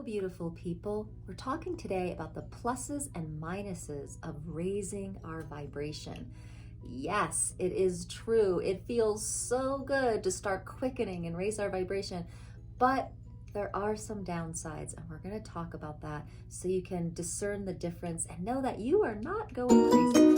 beautiful people. We're talking today about the pluses and minuses of raising our vibration. Yes, it is true. It feels so good to start quickening and raise our vibration, but there are some downsides, and we're going to talk about that so you can discern the difference and know that you are not going crazy.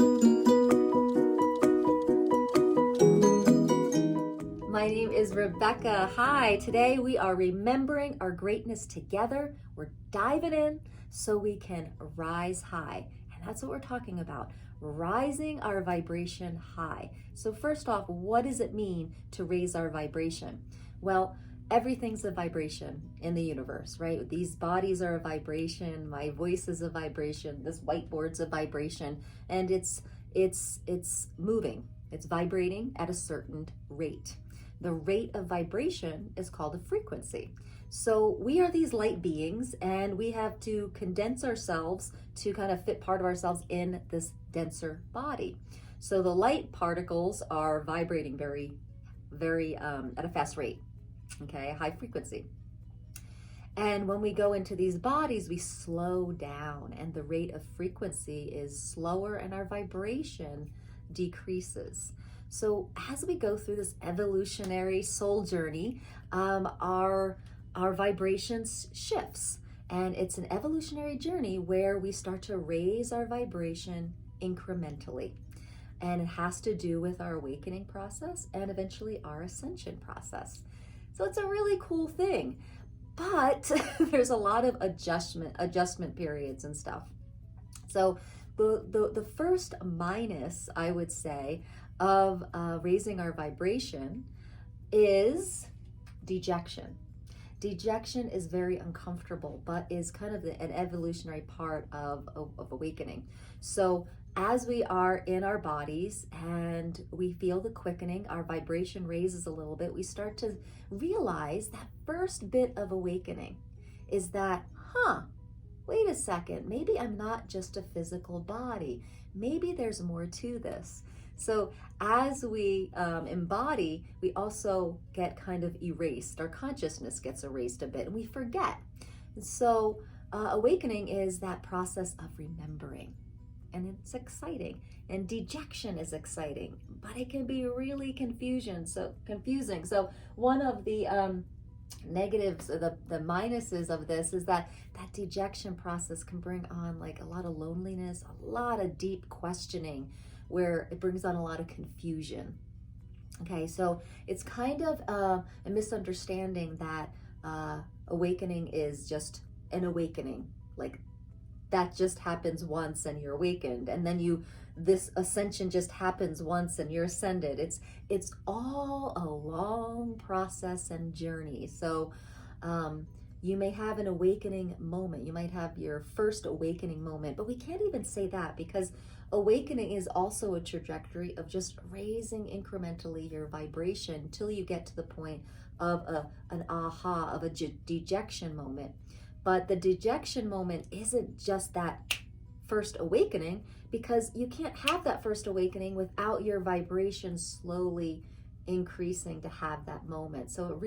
My name is Rebecca. Hi, today we are remembering our greatness together. We're diving in so we can rise high. And that's what we're talking about, rising our vibration high. So first off, what does it mean to raise our vibration? Well, everything's a vibration in the universe, right? These bodies are a vibration, my voice is a vibration, this whiteboard's a vibration, and it's moving. It's vibrating at a certain rate. The rate of vibration is called a frequency. So we are these light beings, and we have to condense ourselves to kind of fit part of ourselves in this denser body. So the light particles are vibrating very at a fast rate, okay, a high frequency. And when we go into these bodies, we slow down, and the rate of frequency is slower, and our vibration decreases. So as we go through this evolutionary soul journey, our vibrations shifts, and it's an evolutionary journey where we start to raise our vibration incrementally. And it has to do with our awakening process and eventually our ascension process. So it's a really cool thing, but there's a lot of adjustment periods and stuff. So the first minus, I would say, of raising our vibration is dejection. Dejection is very uncomfortable, but is kind of an evolutionary part of awakening. So as we are in our bodies and we feel the quickening, our vibration raises a little bit, we start to realize that first bit of awakening is that, wait a second, maybe I'm not just a physical body. Maybe there's more to this. So as we embody, we also get kind of erased. Our consciousness gets erased a bit, and we forget. And so awakening is that process of remembering, and it's exciting. And dejection is exciting, but it can be really confusing. So one of the negatives, or the minuses of this, is that dejection process can bring on like a lot of loneliness, a lot of deep questioning, where it brings on a lot of confusion. Okay, so it's kind of a misunderstanding that awakening is just an awakening, like that just happens once and you're awakened, and then this ascension just happens once and you're ascended. It's all a long process and journey. So you may have an awakening moment. You might have your first awakening moment, but we can't even say that, because awakening is also a trajectory of just raising incrementally your vibration until you get to the point of an aha, of a dejection moment. But the dejection moment isn't just that first awakening, because you can't have that first awakening without your vibration slowly increasing to have that moment. So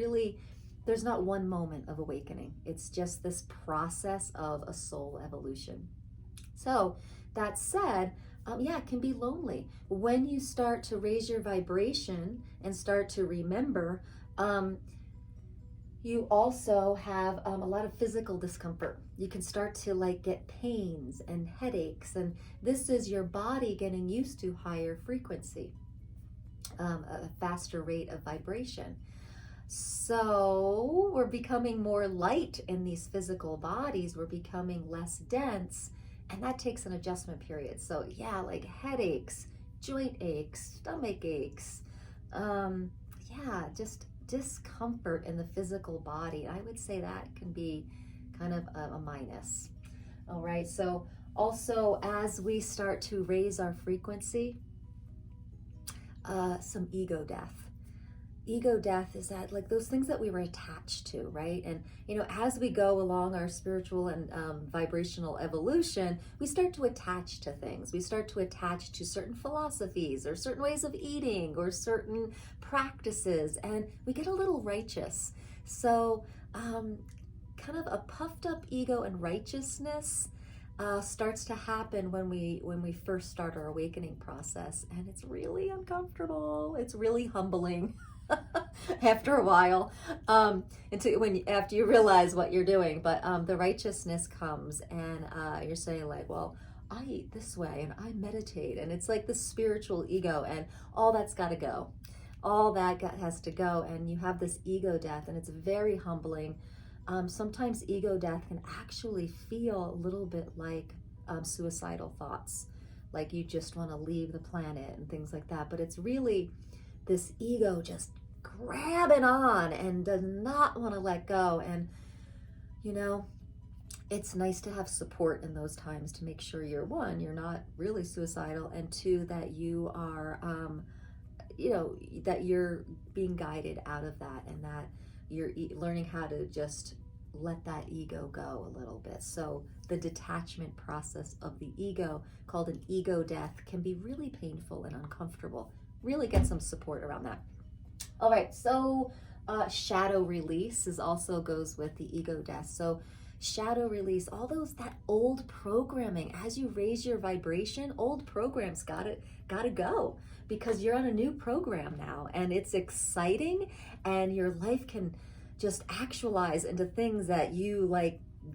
there's not one moment of awakening. It's just this process of a soul evolution. So that said, it can be lonely. When you start to raise your vibration and start to remember, you also have a lot of physical discomfort. You can start to get pains and headaches, and this is your body getting used to higher frequency, a faster rate of vibration. So we're becoming more light in these physical bodies, we're becoming less dense, and that takes an adjustment period. So like headaches, joint aches, stomach aches, just discomfort in the physical body. I would say that can be kind of a minus. All right, so also as we start to raise our frequency, some ego death. Ego death is that those things that we were attached to, right? And as we go along our spiritual and vibrational evolution, we start to attach to things. We start to attach to certain philosophies or certain ways of eating or certain practices, and we get a little righteous. So kind of a puffed up ego and righteousness starts to happen when we first start our awakening process, and it's really uncomfortable. It's really humbling after a while, after you realize what you're doing. But the righteousness comes, and you're saying like, well, I eat this way and I meditate, and it's like the spiritual ego, and all that's got to go. All that has to go, and you have this ego death, and it's very humbling. Sometimes ego death can actually feel a little bit like suicidal thoughts, like you just want to leave the planet and things like that. But it's really this ego just grabbing on and does not want to let go. And, you know, it's nice to have support in those times to make sure you're not really suicidal, and two, that you are, that you're being guided out of that, and that you're learning how to just let that ego go a little bit. So the detachment process of the ego, called an ego death, can be really painful and uncomfortable. Really get some support around that. All right, so shadow release also goes with the ego death. So shadow release, all that old programming, as you raise your vibration, old programs gotta go, because you're on a new program now, and it's exciting, and your life can just actualize into things that you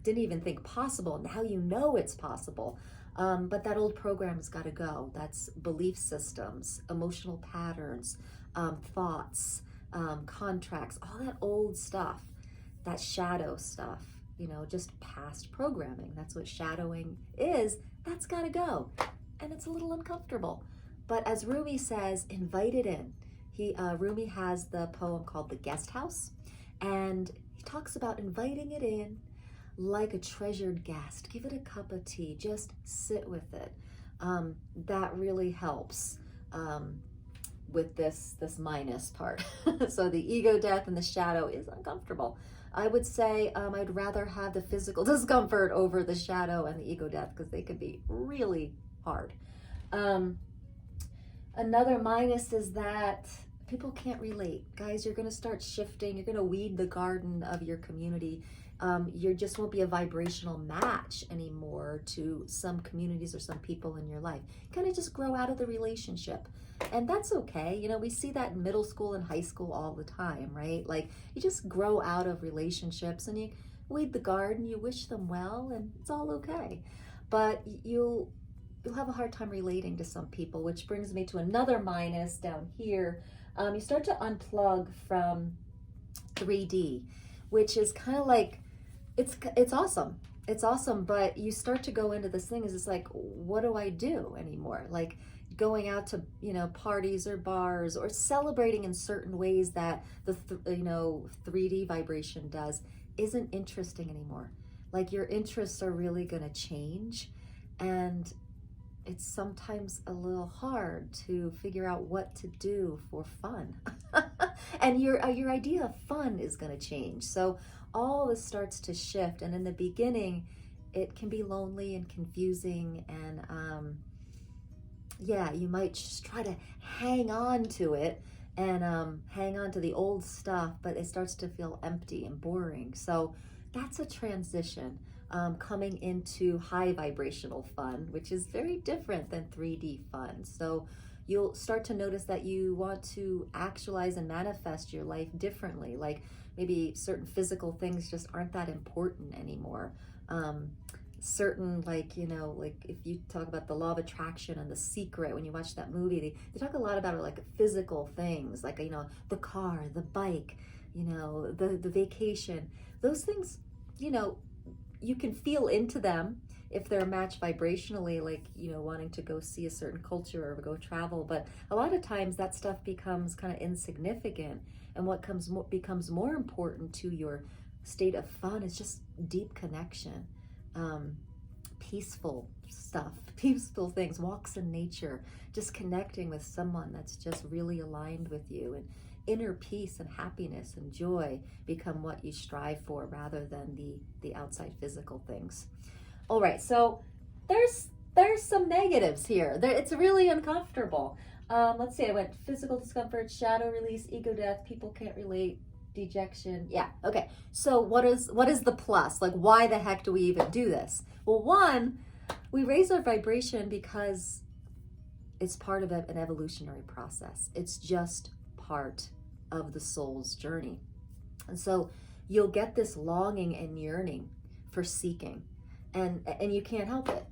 didn't even think possible. Now you know it's possible. But that old program's got to go. That's belief systems, emotional patterns, thoughts, contracts, all that old stuff, that shadow stuff, just past programming. That's what shadowing is. That's got to go. And it's a little uncomfortable. But as Rumi says, invite it in. Rumi has the poem called The Guest House, and he talks about inviting it in like a treasured guest. Give it a cup of tea, just sit with it. That really helps with this minus part. So the ego death and the shadow is uncomfortable. I would say I'd rather have the physical discomfort over the shadow and the ego death, because they could be really hard. Another minus is that people can't relate. Guys, you're going to start shifting. You're going to weed the garden of your community. You just won't be a vibrational match anymore to some communities or some people in your life. Kind of just grow out of the relationship. And that's okay. We see that in middle school and high school all the time, right? Like, you just grow out of relationships, and you weed the garden, you wish them well, and it's all okay. But you'll have a hard time relating to some people, which brings me to another minus down here. You start to unplug from 3D, which is kind of like, it's awesome. It's awesome, but you start to go into this thing, is it's like, what do I do anymore? Like going out to, parties or bars, or celebrating in certain ways that the 3D vibration does, isn't interesting anymore. Like, your interests are really going to change, and it's sometimes a little hard to figure out what to do for fun. And your idea of fun is going to change. So all this starts to shift. And in the beginning, it can be lonely and confusing. And you might just try to hang on to it and hang on to the old stuff, but it starts to feel empty and boring. So that's a transition. Coming into high vibrational fun, which is very different than 3D fun. So you'll start to notice that you want to actualize and manifest your life differently. Like, maybe certain physical things just aren't that important anymore. Certain, if you talk about the law of attraction and The Secret, when you watch that movie, they talk a lot about like physical things, like, the car, the bike, the vacation. Those things, you can feel into them if they're matched vibrationally, like, wanting to go see a certain culture or go travel. But a lot of times that stuff becomes kind of insignificant. And what becomes more important to your state of fun is just deep connection, peaceful stuff, peaceful things, walks in nature, just connecting with someone that's just really aligned with you. And inner peace and happiness and joy become what you strive for, rather than the outside physical things. All right, so there's some negatives here. It's really uncomfortable. Let's see, I went physical discomfort, shadow release, ego death, people can't relate, dejection. Yeah. Okay. So what is the plus? Like, why the heck do we even do this? Well, one, we raise our vibration because it's part of an evolutionary process. It's just part of the soul's journey. And so you'll get this longing and yearning for seeking, and you can't help it.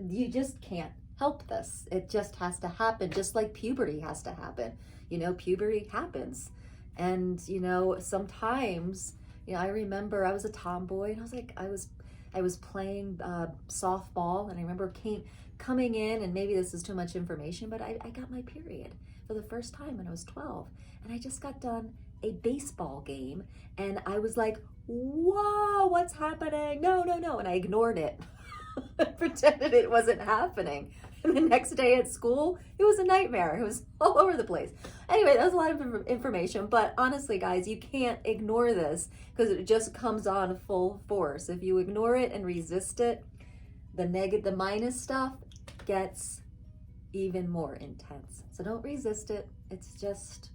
You just can't help this. It just has to happen, just like puberty has to happen. You know, puberty happens. And, you know, sometimes, you know, I remember I was a tomboy, and I was playing softball, and I remember coming in, and maybe this is too much information, but I got my period for the first time when I was 12. And I just got done a baseball game, and I was like, whoa, what's happening? No, no, no. And I ignored it. Pretended it wasn't happening. And the next day at school, it was a nightmare. It was all over the place. Anyway, that was a lot of information, but honestly, guys, you can't ignore this because it just comes on full force. If you ignore it and resist it, the minus stuff gets even more intense. So don't resist it. It's just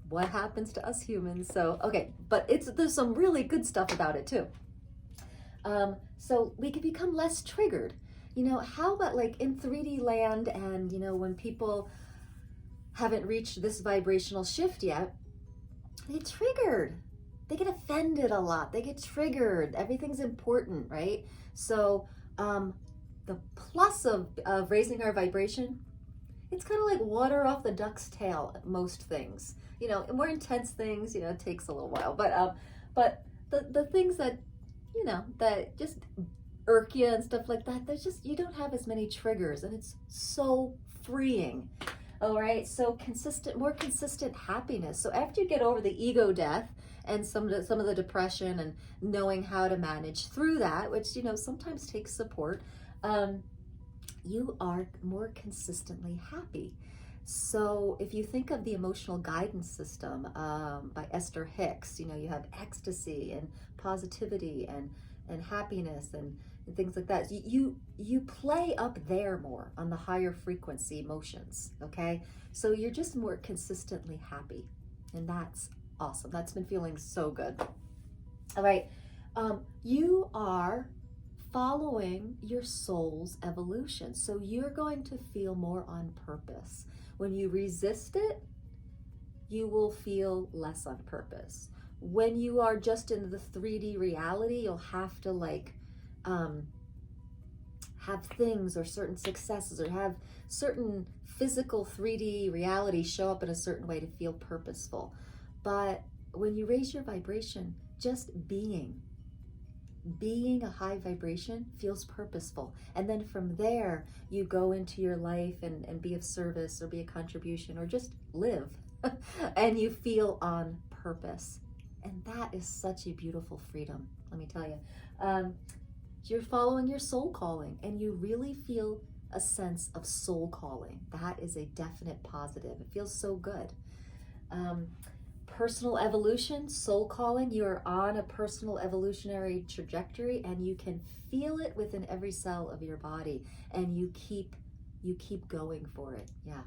what happens to us humans. So, okay, but there's some really good stuff about it too. So we can become less triggered. You know, how about like in 3D land, and you know, when people haven't reached this vibrational shift yet, they get triggered. They get offended a lot. They get triggered. Everything's important, right? So the plus of raising our vibration, it's kind of like water off the duck's tail at most things. You know, more intense things, you know, it takes a little while. But the things that, you know, that just irk you and stuff like that, there's just, you don't have as many triggers, and it's so freeing. All right, so more consistent happiness. So after you get over the ego death and some of the depression and knowing how to manage through that, which, you know, sometimes takes support, you are more consistently happy. So if you think of the emotional guidance system by Esther Hicks, you know, you have ecstasy and positivity and happiness and things like that. You play up there more on the higher frequency emotions, okay? So you're just more consistently happy, and that's awesome. That's been feeling so good. All right, you are following your soul's evolution, so you're going to feel more on purpose. When you resist it, you will feel less on purpose. When you are just in the 3D reality, you'll have to like have things or certain successes or have certain physical 3D reality show up in a certain way to feel purposeful. But when you raise your vibration, just being a high vibration feels purposeful. And then from there, you go into your life and be of service or be a contribution or just live and you feel on purpose. And that is such a beautiful freedom, let me tell you. You're following your soul calling, and you really feel a sense of soul calling. That is a definite positive. It feels so good. Personal evolution, soul calling, you're on a personal evolutionary trajectory, and you can feel it within every cell of your body, and you keep going for it. Yeah.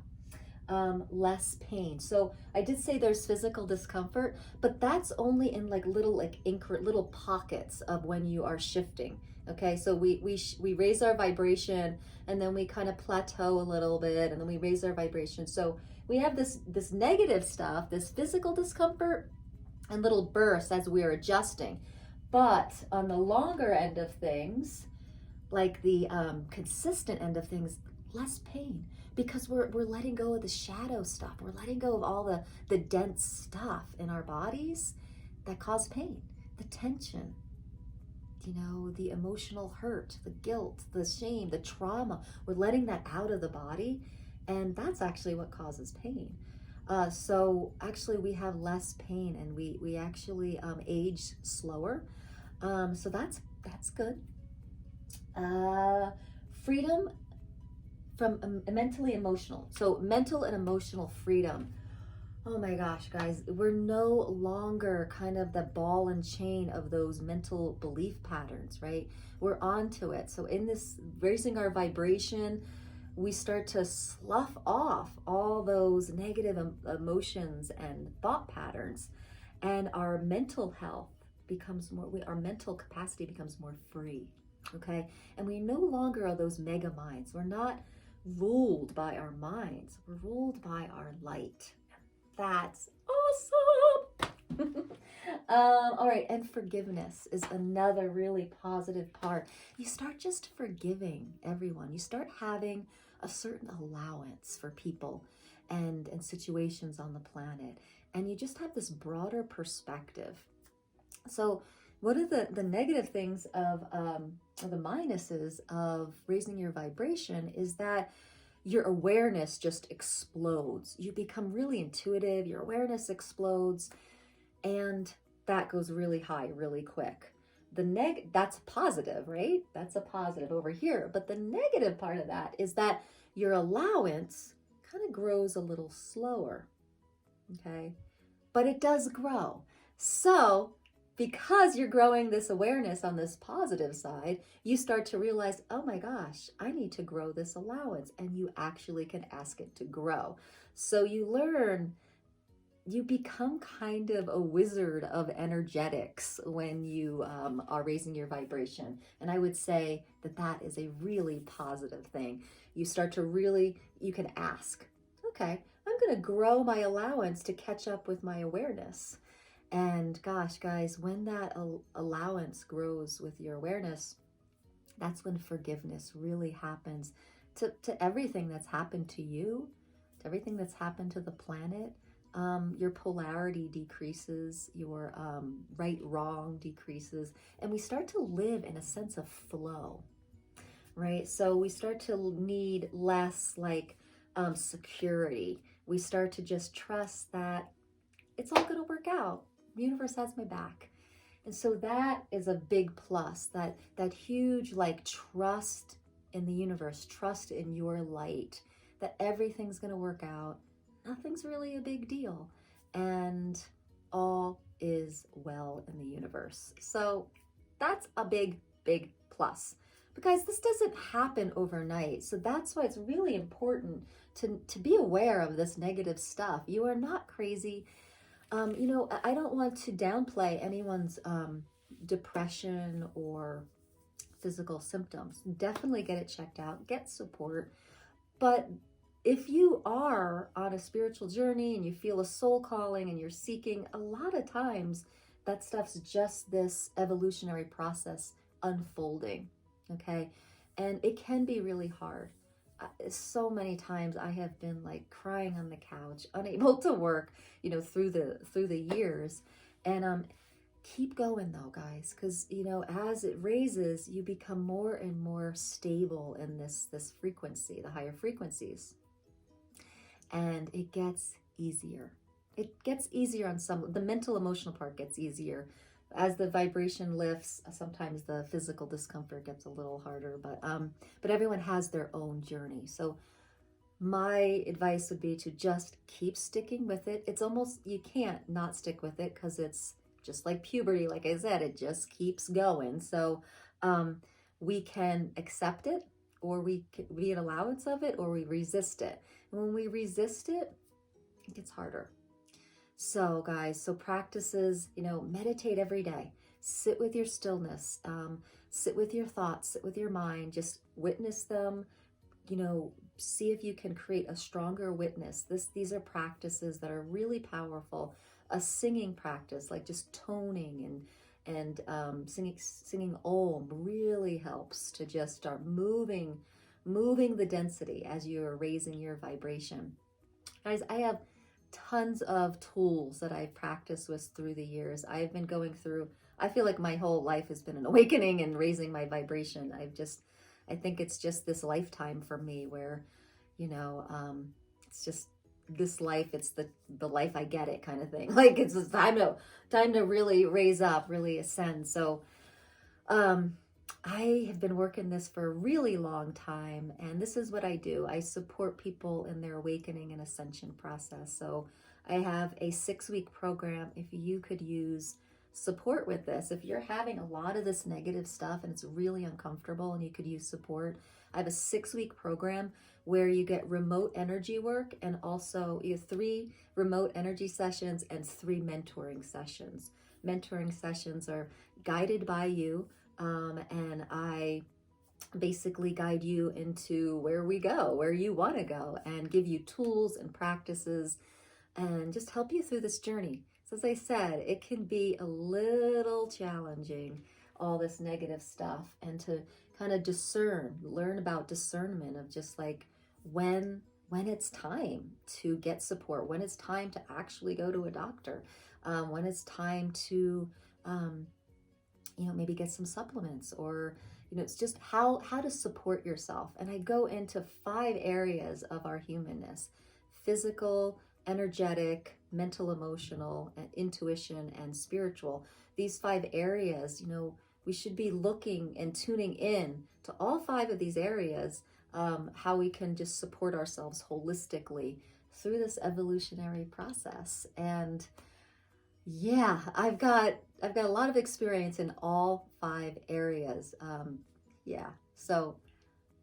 Less pain. So I did say there's physical discomfort, but that's only in like little pockets of when you are shifting. Okay, so we raise our vibration, and then we kind of plateau a little bit, and then we raise our vibration. So we have this negative stuff, this physical discomfort, and little bursts as we are adjusting. But on the longer end of things, like the consistent end of things, less pain, because we're letting go of the shadow stuff. We're letting go of all the dense stuff in our bodies that cause pain, the tension, you know, the emotional hurt, the guilt, the shame, the trauma. We're letting that out of the body, and that's actually what causes pain. So actually we have less pain, and we actually age slower. So that's good. Freedom from mentally emotional. So mental and emotional freedom. Oh my gosh, guys, we're no longer kind of the ball and chain of those mental belief patterns, right? We're onto it. So in this raising our vibration, we start to slough off all those negative emotions and thought patterns. and our mental health becomes more, our mental capacity becomes more free, okay? And we no longer are those mega minds. We're not ruled by our minds. We're ruled by our light. That's awesome. All right, and forgiveness is another really positive part. You start just forgiving everyone. You start having a certain allowance for people and situations on the planet. And you just have this broader perspective. So one of the negative things of the minuses of raising your vibration is that your awareness just explodes. You become really intuitive, your awareness explodes, and that goes really high really quick. That's positive, right? That's a positive over here. But the negative part of that is that your allowance kind of grows a little slower, okay? But it does grow. So because you're growing this awareness on this positive side, you start to realize, oh my gosh, I need to grow this allowance. And you actually can ask it to grow. So you learn, you become kind of a wizard of energetics when you are raising your vibration. And I would say that that is a really positive thing. You start to really, you can ask, okay, I'm going to grow my allowance to catch up with my awareness. And gosh, guys, when that allowance grows with your awareness, that's when forgiveness really happens to everything that's happened to you, to everything that's happened to the planet. Your polarity decreases, your right, wrong decreases, and we start to live in a sense of flow, right? So we start to need less like security. We start to just trust that it's all going to work out. The universe has my back. And so that is a big plus, that huge like trust in the universe, trust in your light, that everything's going to work out. Nothing's really a big deal. And all is well in the universe. So that's a big, big plus. But guys, this doesn't happen overnight. So that's why it's really important to be aware of this negative stuff. You are not crazy. You know, I don't want to downplay anyone's depression or physical symptoms. Definitely get it checked out, get support. But if you are on a spiritual journey and you feel a soul calling and you're seeking, a lot of times that stuff's just this evolutionary process unfolding, okay? And it can be really hard. So many times I have been like crying on the couch, unable to work, you know, through the years. And keep going though, guys, because you know, as it raises, you become more and more stable in this frequency, the higher frequencies. And it gets easier. It gets easier on some, the mental emotional part gets easier. As the vibration lifts, sometimes the physical discomfort gets a little harder, but everyone has their own journey. So my advice would be to just keep sticking with it. It's almost, you can't not stick with it because it's just like puberty. Like I said, it just keeps going. So we can accept it, or we be an allowance of it, or we resist it. And when we resist it, it gets harder. So guys, so practices, you know, meditate every day, sit with your stillness, sit with your thoughts, sit with your mind, just witness them, you know, see if you can create a stronger witness. These are practices that are really powerful. A singing practice, like just toning and singing Om really helps to just start moving the density as you're raising your vibration. Guys, I have tons of tools that I've practiced with through the years. I've been going through, I feel like my whole life has been an awakening and raising my vibration. I think it's just this lifetime for me where, you know, it's just this life, it's the life I get it kind of thing. Like it's time to really raise up, really ascend. So I have been working this for a really long time, and this is what I do. I support people in their awakening and ascension process. So I have a 6-week program. If you could use support with this. If you're having a lot of this negative stuff and it's really uncomfortable and you could use support, I have a 6-week program where you get remote energy work, and also you have 3 remote energy sessions and 3 mentoring sessions. Mentoring sessions are guided by you, and I basically guide you into where we go, where you want to go, and give you tools and practices and just help you through this journey. So as I said, it can be a little challenging, all this negative stuff, and to kind of learn about discernment of just like when it's time to get support, when it's time to actually go to a doctor, when it's time to maybe get some supplements, or it's just how to support yourself. And I go into 5 areas of our humanness: physical, energetic, mental, emotional, and intuition, and spiritual. These 5 areas, we should be looking and tuning in to all 5 of these areas, how we can just support ourselves holistically through this evolutionary process. And yeah, I've got a lot of experience in all 5 areas. So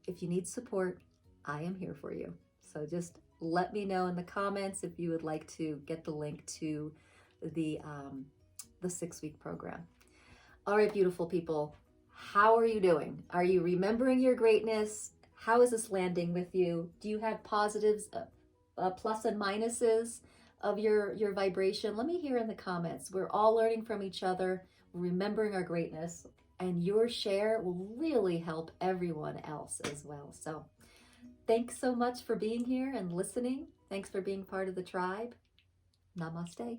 if you need support, I am here for you. So just let me know in the comments if you would like to get the link to the 6-week program. All right, beautiful people, how are you doing? Are you remembering your greatness? How is this landing with you? Do you have positives, plus and minuses of your vibration? Let me hear in the comments. We're all learning from each other, remembering our greatness, and your share will really help everyone else as well. So thanks so much for being here and listening. Thanks for being part of the tribe. Namaste.